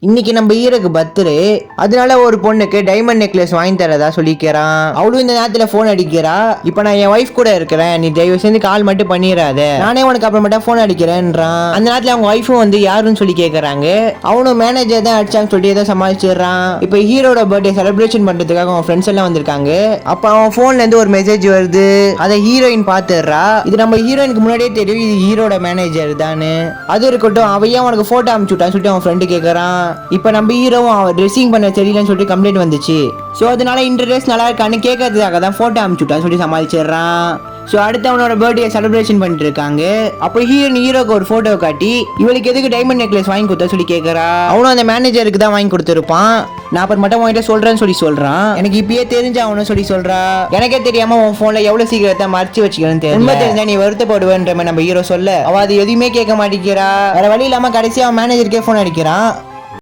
இன்னைக்கு நம்ம ஹீரோக்கு பர்த்டே, அதனால ஒரு பொண்ணுக்கு டைமண்ட் நெக்லஸ் வாங்கி தரதா சொல்லிக்கிறான். அவளும் இந்த நேரத்துல போன் அடிக்கிறா. இப்ப நான் என் ஒய்ஃப் கூட இருக்கிறேன், நீ தயவு செஞ்சு கால் மட்டும் பண்ணிடாத, நானே உனக்கு அப்புறமேட்டா போன் அடிக்கிறேன்றான். அந்த நேரத்துல அவங்க ஒய்ஃபும் வந்து யாருன்னு சொல்லி கேக்குறாங்க. அவனும் மேனேஜர் தான் அடிச்சான்னு சொல்லி ஏதோ சமாளிச்சிடுறான். இப்ப ஹீரோட பர்த்டே செலிப்ரேஷன் பண்றதுக்காக அவன் ஃப்ரெண்ட்ஸ் எல்லாம் வந்திருக்காங்க. அப்ப அவன் போன்ல இருந்து ஒரு மெசேஜ் வருது. அதை ஹீரோயின் பாத்துடுறா. இது நம்ம ஹீரோயினுக்கு முன்னாடியே தெரியும் இது ஹீரோட மேனேஜர் தானு. அது இருக்கட்டும், அவையா உனக்கு போட்டோ அனுப்பிச்சுட்டான்னு சொல்லிட்டு அவன் ஃப்ரெண்டு கேக்குறான். இப்ப நம்ம ஹீரோவும் அவன் ட்ரெஸ்ஸிங் பண்ண தெரியலன்னு சொல்லிட்டு கம்ப்ளைண்ட் வந்துச்சு. ஸோ அதனால இந்த ட்ரெஸ் நல்லா இருக்கான்னு கேட்கறதுக்காக தான் போட்டோ அனுப்பிச்சுட்டான்னு சொல்லி சமாளிச்சிடுறான். ஸோ அடுத்து அவனோட பர்த்டே செலிப்ரேஷன் பண்ணிட்டு இருக்காங்க. அப்போ ஹீரோக்கு ஒரு போட்டோ காட்டி இவளுக்கு எதுக்கு டைமண்ட் நெக்லஸ் வாங்கி கொடுத்தா சொல்லி கேட்கறா. அவனும் அந்த மேனேஜருக்கு தான் வாங்கி கொடுத்துருப்பான். நான் அப்புறம் மட்டும் உன்கிட்ட சொல்றேன்னு சொல்லி சொல்றான். எனக்கு இப்பயே தெரிஞ்ச அவனும் சொல்லி சொல்றா. எனக்கே தெரியாம உன் போன்ல எவ்வளவு சீக்கிரத்தை மறைச்சு வச்சுக்கிறேன்னு தெரியல, தெரிஞ்சா நீ வருத்தப்படுவேன்ற நம்ம ஹீரோ சொல்ல அவ அது எதுவுமே கேட்க மாட்டேங்கிறா. வேற வழி இல்லாம கடைசியா அவன் மேனேஜருக்கே போன் அடிக்கிறான்.